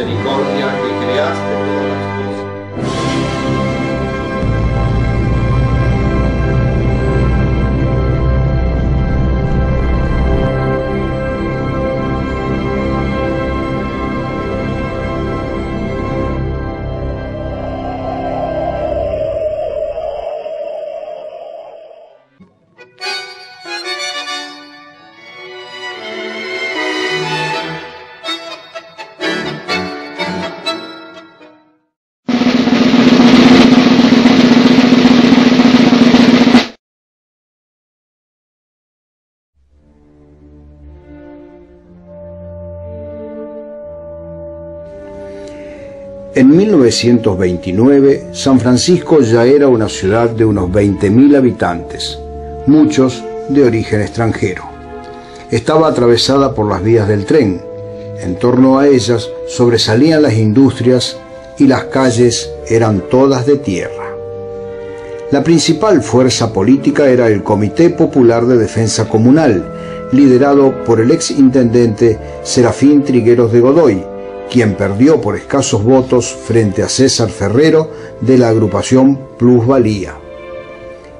misericordia que creaste todas las cosas. En 1929, San Francisco ya era una ciudad de unos 20.000 habitantes, muchos de origen extranjero. Estaba atravesada por las vías del tren. En torno a ellas sobresalían las industrias y las calles eran todas de tierra. La principal fuerza política era el Comité Popular de Defensa Comunal, liderado por el ex intendente Serafín Trigueros de Godoy, quien perdió por escasos votos frente a César Ferrero de la agrupación Plusvalía.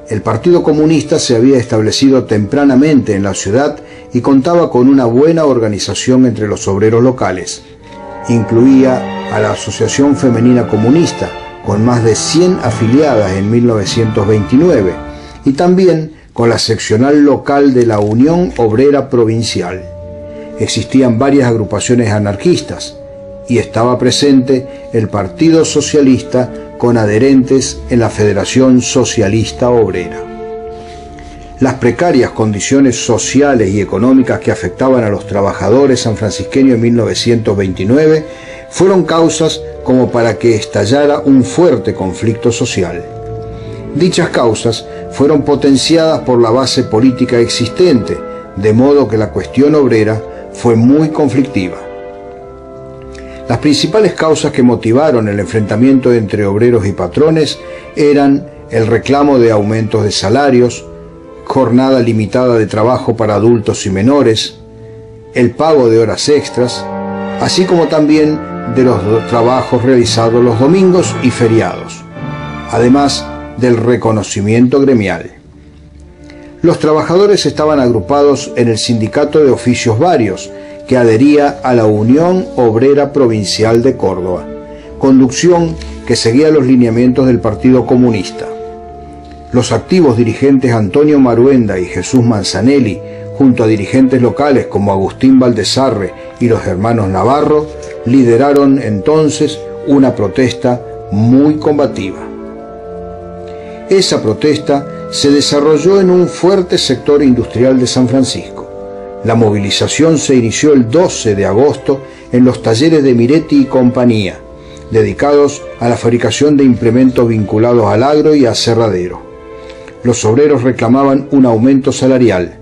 El Partido Comunista se había establecido tempranamente en la ciudad y contaba con una buena organización entre los obreros locales. Incluía a la Asociación Femenina Comunista, con más de 100 afiliadas en 1929, y también con la seccional local de la Unión Obrera Provincial. Existían varias agrupaciones anarquistas, y estaba presente el Partido Socialista con adherentes en la Federación Socialista Obrera. Las precarias condiciones sociales y económicas que afectaban a los trabajadores sanfrancisqueños en 1929 fueron causas como para que estallara un fuerte conflicto social. Dichas causas fueron potenciadas por la base política existente, de modo que la cuestión obrera fue muy conflictiva. Las principales causas que motivaron el enfrentamiento entre obreros y patrones eran el reclamo de aumentos de salarios, jornada limitada de trabajo para adultos y menores, el pago de horas extras, así como también de los trabajos realizados los domingos y feriados, además del reconocimiento gremial. Los trabajadores estaban agrupados en el Sindicato de Oficios Varios, que adhería a la Unión Obrera Provincial de Córdoba, conducción que seguía los lineamientos del Partido Comunista. Los activos dirigentes Antonio Maruenda y Jesús Manzanelli, junto a dirigentes locales como Agustín Valdesarre y los hermanos Navarro, lideraron entonces una protesta muy combativa. Esa protesta se desarrolló en un fuerte sector industrial de San Francisco. La movilización se inició el 12 de agosto en los talleres de Miretti y compañía, dedicados a la fabricación de implementos vinculados al agro y aserradero. Los obreros reclamaban un aumento salarial,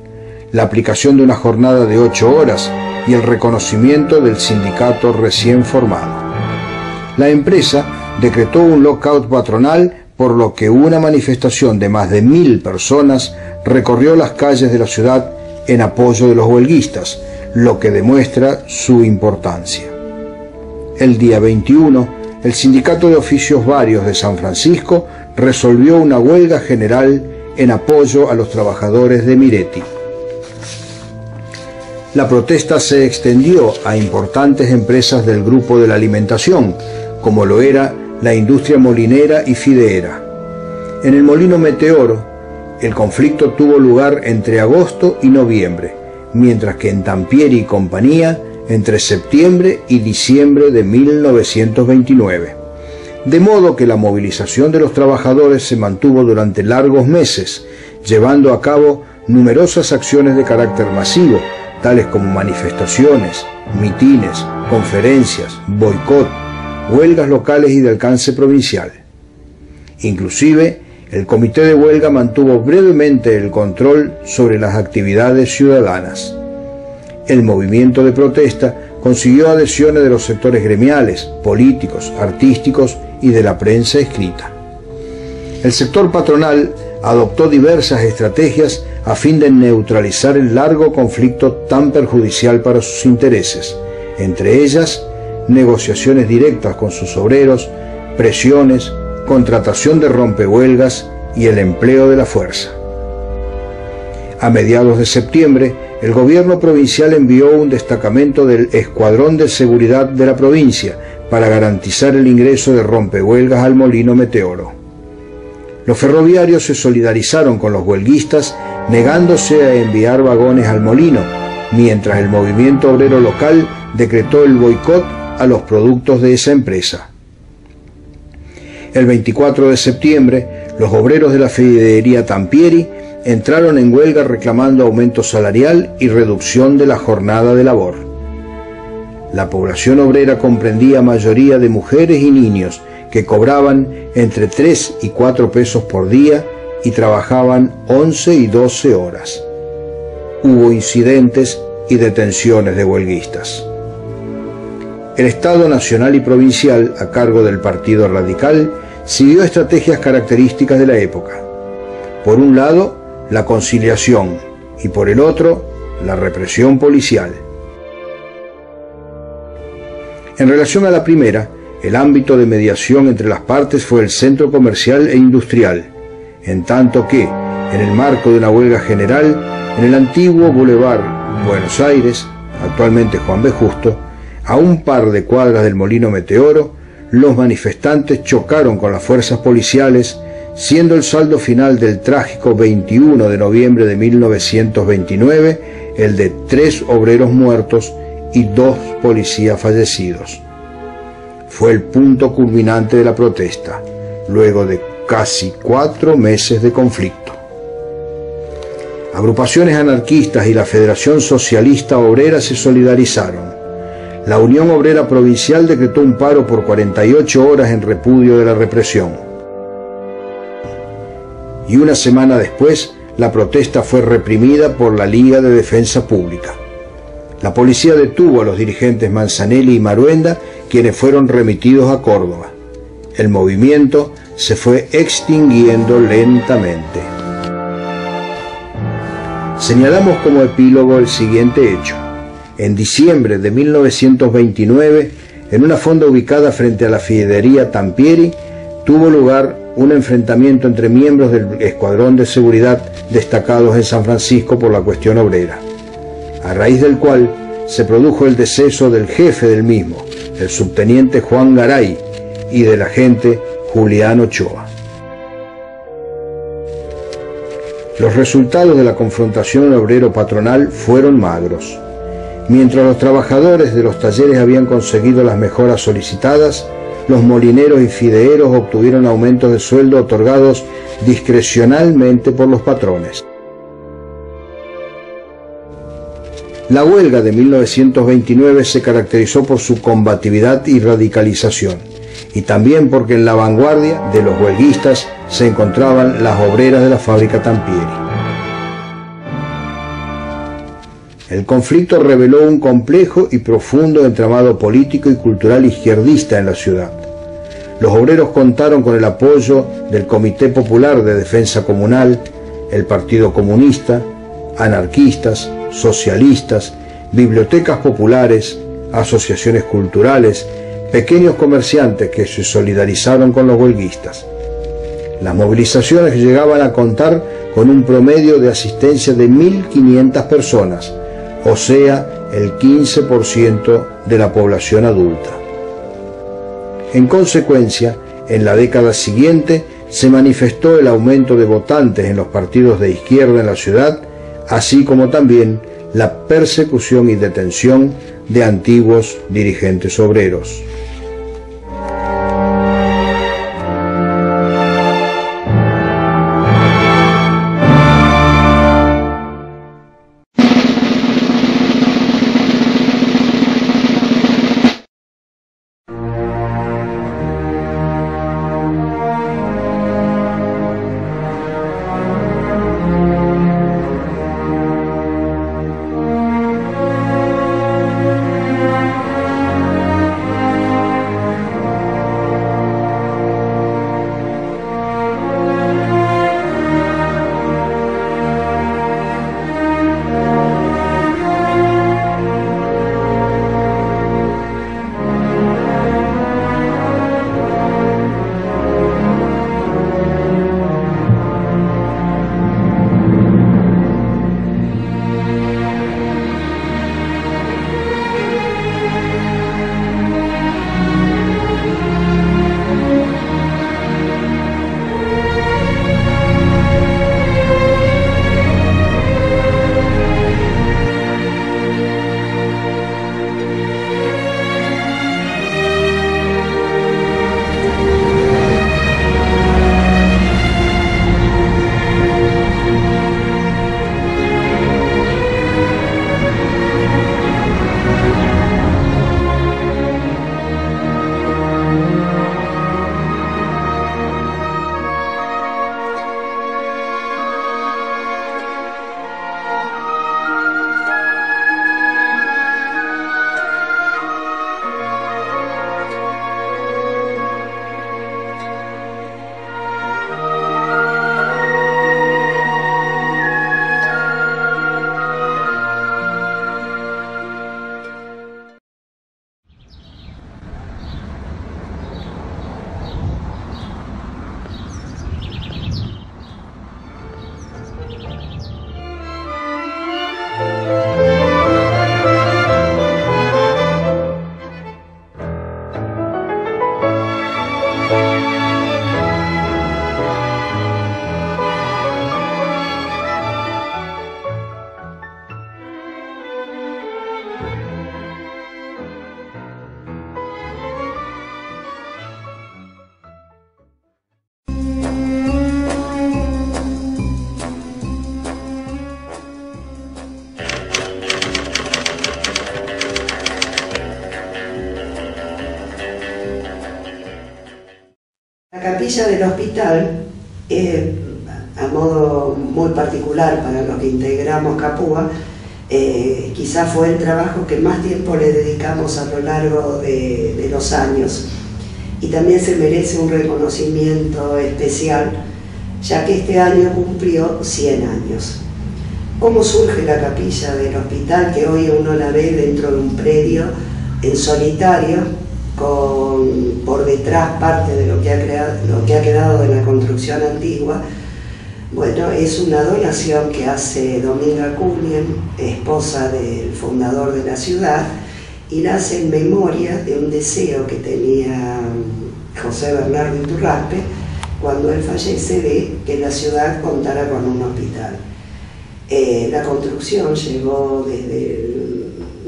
la aplicación de una jornada de 8 horas y el reconocimiento del sindicato recién formado. La empresa decretó un lockout patronal, por lo que una manifestación de más de 1.000 personas recorrió las calles de la ciudad en apoyo de los huelguistas, lo que demuestra su importancia. El día 21, el Sindicato de Oficios Varios de San Francisco resolvió una huelga general en apoyo a los trabajadores de Miretti. La protesta se extendió a importantes empresas del grupo de la alimentación, como lo era la industria molinera y fideera. En el molino Meteoro, el conflicto tuvo lugar entre agosto y noviembre, mientras que en Tampieri y compañía entre septiembre y diciembre de 1929. De modo que la movilización de los trabajadores se mantuvo durante largos meses, llevando a cabo numerosas acciones de carácter masivo, tales como manifestaciones, mitines, conferencias, boicot, huelgas locales y de alcance provincial. Inclusive, el comité de huelga mantuvo brevemente el control sobre las actividades ciudadanas. El movimiento de protesta consiguió adhesiones de los sectores gremiales, políticos, artísticos y de la prensa escrita. El sector patronal adoptó diversas estrategias a fin de neutralizar el largo conflicto tan perjudicial para sus intereses, entre ellas negociaciones directas con sus obreros, presiones, contratación de rompehuelgas y el empleo de la fuerza. A mediados de septiembre, el gobierno provincial envió un destacamento del Escuadrón de Seguridad de la provincia para garantizar el ingreso de rompehuelgas al molino Meteoro. Los ferroviarios se solidarizaron con los huelguistas, negándose a enviar vagones al molino, mientras el movimiento obrero local decretó el boicot a los productos de esa empresa. El 24 de septiembre, los obreros de la fiderería Tampieri entraron en huelga reclamando aumento salarial y reducción de la jornada de labor. La población obrera comprendía mayoría de mujeres y niños que cobraban entre 3 y 4 pesos por día y trabajaban 11 y 12 horas. Hubo incidentes y detenciones de huelguistas. El Estado nacional y provincial, a cargo del Partido Radical, siguió estrategias características de la época. Por un lado, la conciliación y por el otro, la represión policial. En relación a la primera, el ámbito de mediación entre las partes fue el centro comercial e industrial, en tanto que, en el marco de una huelga general, en el antiguo Boulevard Buenos Aires, actualmente Juan B. Justo, a un par de cuadras del molino Meteoro, los manifestantes chocaron con las fuerzas policiales, siendo el saldo final del trágico 21 de noviembre de 1929 el de 3 obreros muertos y 2 policías fallecidos. Fue el punto culminante de la protesta, luego de casi 4 meses de conflicto. Agrupaciones anarquistas y la Federación Socialista Obrera se solidarizaron. La Unión Obrera Provincial decretó un paro por 48 horas en repudio de la represión. Y una semana después, la protesta fue reprimida por la Liga de Defensa Pública. La policía detuvo a los dirigentes Manzanelli y Maruenda, quienes fueron remitidos a Córdoba. El movimiento se fue extinguiendo lentamente. Señalamos como epílogo el siguiente hecho. En diciembre de 1929, en una fonda ubicada frente a la fiderería Tampieri, tuvo lugar un enfrentamiento entre miembros del Escuadrón de Seguridad destacados en San Francisco por la cuestión obrera, a raíz del cual se produjo el deceso del jefe del mismo, el subteniente Juan Garay, y del agente Julián Ochoa. Los resultados de la confrontación obrero-patronal fueron magros. Mientras los trabajadores de los talleres habían conseguido las mejoras solicitadas, los molineros y fideeros obtuvieron aumentos de sueldo otorgados discrecionalmente por los patrones. La huelga de 1929 se caracterizó por su combatividad y radicalización, y también porque en la vanguardia de los huelguistas se encontraban las obreras de la fábrica Tampieri. El conflicto reveló un complejo y profundo entramado político y cultural izquierdista en la ciudad. Los obreros contaron con el apoyo del Comité Popular de Defensa Comunal, el Partido Comunista, anarquistas, socialistas, bibliotecas populares, asociaciones culturales, pequeños comerciantes que se solidarizaron con los huelguistas. Las movilizaciones llegaban a contar con un promedio de asistencia de 1.500 personas, o sea, el 15% de la población adulta. En consecuencia, en la década siguiente se manifestó el aumento de votantes en los partidos de izquierda en la ciudad, así como también la persecución y detención de antiguos dirigentes obreros. capilla del hospital, a modo muy particular para los que integramos Capúa, quizás fue el trabajo que más tiempo le dedicamos a lo largo de los años, y también se merece un reconocimiento especial, ya que este año cumplió 100 años. ¿Cómo surge la capilla del hospital, que hoy uno la ve dentro de un predio en solitario, con por detrás parte de lo que ha quedado de la construcción antigua? Bueno, es una donación que hace Dominga Cunien, esposa del fundador de la ciudad, y nace en memoria de un deseo que tenía José Bernardo Iturraspe cuando él fallece, de que la ciudad contara con un hospital. La construcción llegó desde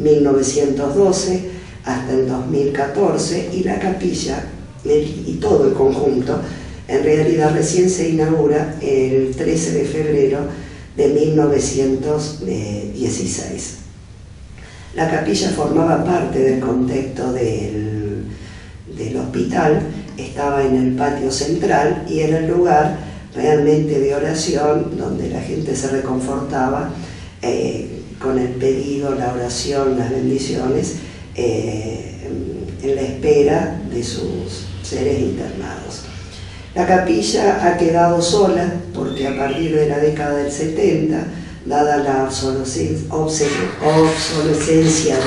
1912 hasta el 2014, y la capilla y todo el conjunto en realidad recién se inaugura el 13 de febrero de 1916. La capilla formaba parte del contexto del hospital, estaba en el patio central y era el lugar realmente de oración donde la gente se reconfortaba con el pedido, la oración, las bendiciones, en la espera de sus seres internados. La capilla ha quedado sola porque a partir de la década del 70, dada la obsolescencia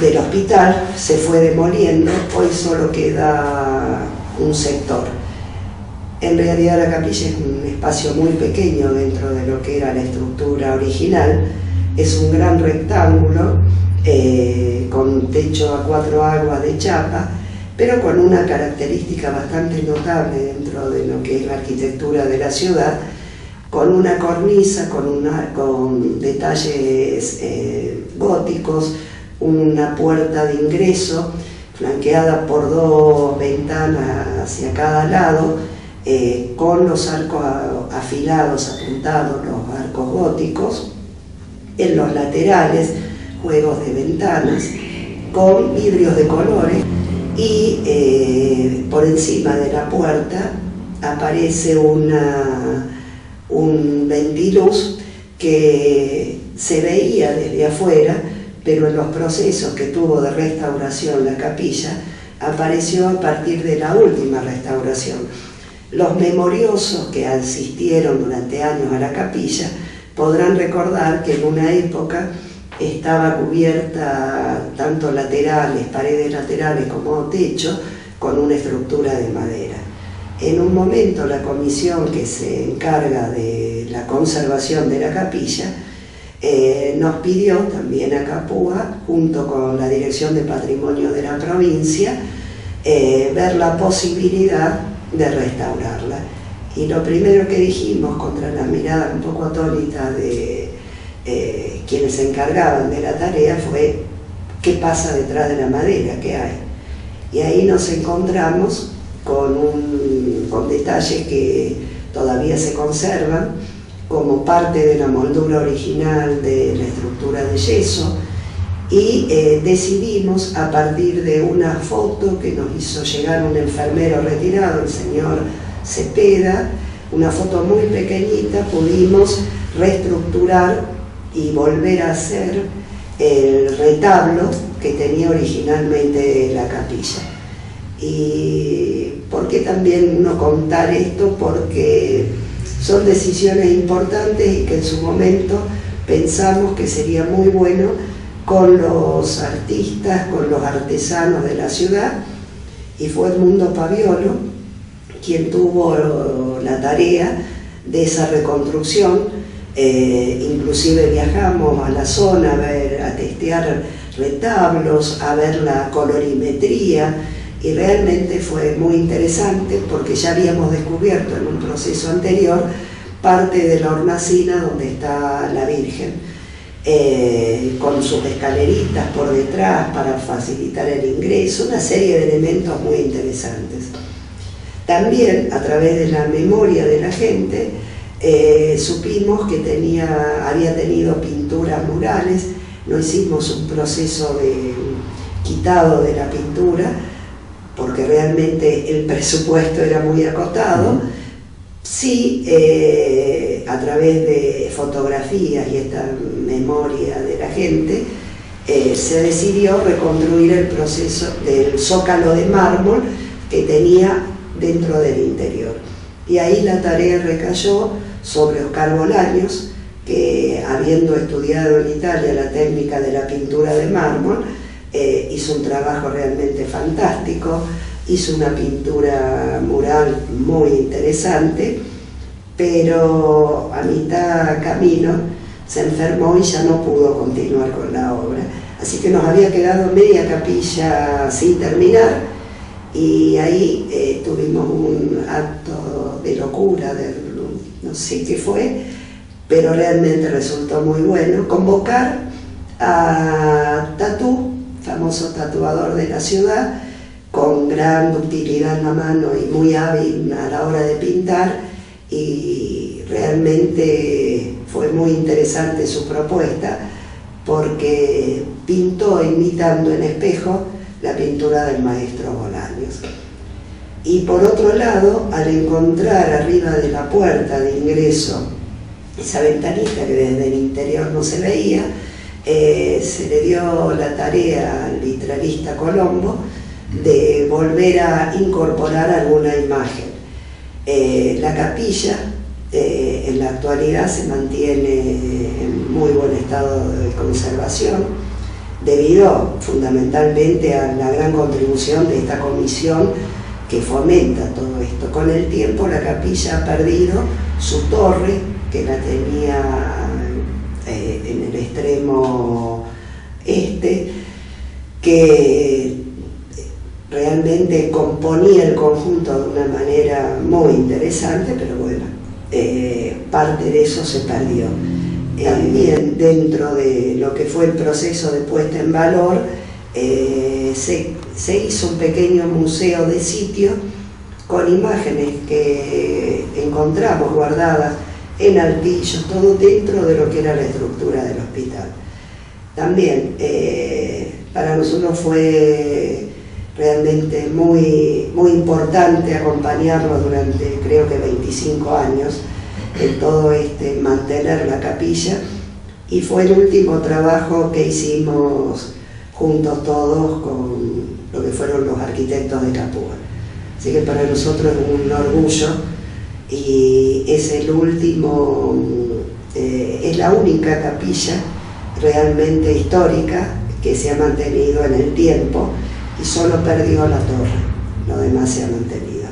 del hospital, se fue demoliendo. Hoy solo queda un sector. En realidad la capilla es un espacio muy pequeño dentro de lo que era la estructura original. Es un gran rectángulo con techo a 4 aguas de chapa, pero con una característica bastante notable dentro de lo que es la arquitectura de la ciudad, con una cornisa, con detalles góticos, una puerta de ingreso flanqueada por 2 ventanas hacia cada lado, con los arcos afilados, apuntados, los arcos góticos, en los laterales, juegos de ventanas, con vidrios de colores, y por encima de la puerta aparece un ventiluz que se veía desde afuera, pero en los procesos que tuvo de restauración la capilla, apareció a partir de la última restauración. Los memoriosos que asistieron durante años a la capilla podrán recordar que en una época estaba cubierta tanto laterales, paredes laterales como techo, con una estructura de madera. En un momento la comisión que se encarga de la conservación de la capilla nos pidió también a Capúa, junto con la Dirección de Patrimonio de la provincia, ver la posibilidad de restaurarla. Y lo primero que dijimos, contra la mirada un poco atónita de quienes se encargaban de la tarea, fue: ¿qué pasa detrás de la madera? ¿Qué hay? Y ahí nos encontramos con detalles que todavía se conservan, como parte de la moldura original de la estructura de yeso, y decidimos, a partir de una foto que nos hizo llegar un enfermero retirado, el señor Cepeda, una foto muy pequeñita, pudimos reestructurar y volver a hacer el retablo que tenía originalmente la capilla. ¿Y por qué también no contar esto? Porque son decisiones importantes y que en su momento pensamos que sería muy bueno con los artistas, con los artesanos de la ciudad, y fue Edmundo Paviolo quien tuvo la tarea de esa reconstrucción. Inclusive viajamos a la zona a testear retablos, a ver la colorimetría, y realmente fue muy interesante porque ya habíamos descubierto en un proceso anterior parte de la hornacina donde está la Virgen, con sus escaleritas por detrás para facilitar el ingreso, una serie de elementos muy interesantes. También, a través de la memoria de la gente, supimos que había tenido pinturas murales. No hicimos un proceso de quitado de la pintura porque realmente el presupuesto era muy acotado. Sí, a través de fotografías y esta memoria de la gente, se decidió reconstruir el proceso del zócalo de mármol que tenía dentro del interior. Y ahí la tarea recayó sobre Oscar Bolaños, que habiendo estudiado en Italia la técnica de la pintura de mármol, hizo un trabajo realmente fantástico, hizo una pintura mural muy interesante, pero a mitad camino se enfermó y ya no pudo continuar con la obra. Así que nos había quedado media capilla sin terminar, y ahí tuvimos un acto de locura, no sé qué fue, pero realmente resultó muy bueno, convocar a Tatú, famoso tatuador de la ciudad, con gran ductilidad en la mano y muy hábil a la hora de pintar, y realmente fue muy interesante su propuesta, porque pintó imitando en espejo la pintura del maestro Bolaños. Y por otro lado, al encontrar arriba de la puerta de ingreso esa ventanita que desde el interior no se veía, se le dio la tarea al vitralista Colombo de volver a incorporar alguna imagen. La capilla en la actualidad se mantiene en muy buen estado de conservación, debido fundamentalmente a la gran contribución de esta comisión que fomenta todo esto. Con el tiempo la capilla ha perdido su torre, que la tenía en el extremo este, que realmente componía el conjunto de una manera muy interesante, pero bueno, parte de eso se perdió. También dentro de lo que fue el proceso de puesta en valor, se hizo un pequeño museo de sitio con imágenes que encontramos guardadas en altillos, todo dentro de lo que era la estructura del hospital. También para nosotros fue realmente muy importante acompañarlo durante, creo que 25 años, en todo mantener la capilla, y fue el último trabajo que hicimos juntos todos con lo que fueron los arquitectos de Capua. Así que para nosotros es un orgullo, y es el último, es la única capilla realmente histórica que se ha mantenido en el tiempo, y solo perdió la torre, lo demás se ha mantenido.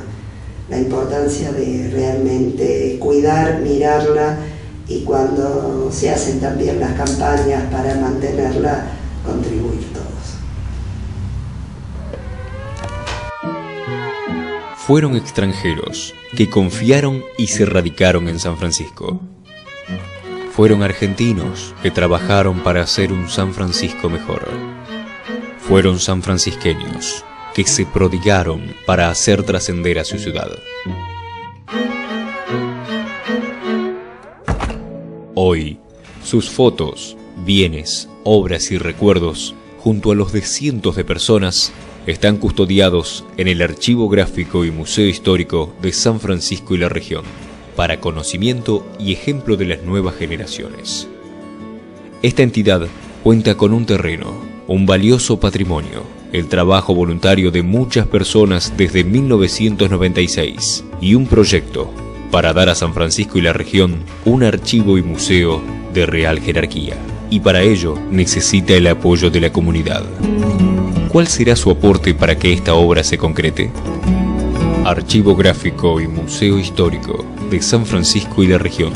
La importancia de realmente cuidar, mirarla, y cuando se hacen también las campañas para mantenerla, contribuir todos. Fueron extranjeros que confiaron y se radicaron en San Francisco. Fueron argentinos que trabajaron para hacer un San Francisco mejor. Fueron sanfrancisqueños que se prodigaron para hacer trascender a su ciudad. Hoy, sus fotos, bienes, obras y recuerdos, junto a los de cientos de personas, están custodiados en el Archivo Gráfico y Museo Histórico de San Francisco y la región, para conocimiento y ejemplo de las nuevas generaciones. Esta entidad cuenta con un terreno, un valioso patrimonio, el trabajo voluntario de muchas personas desde 1996 y un proyecto para dar a San Francisco y la región un archivo y museo de real jerarquía. Y para ello necesita el apoyo de la comunidad. ¿Cuál será su aporte para que esta obra se concrete? Archivo Gráfico y Museo Histórico de San Francisco y la región.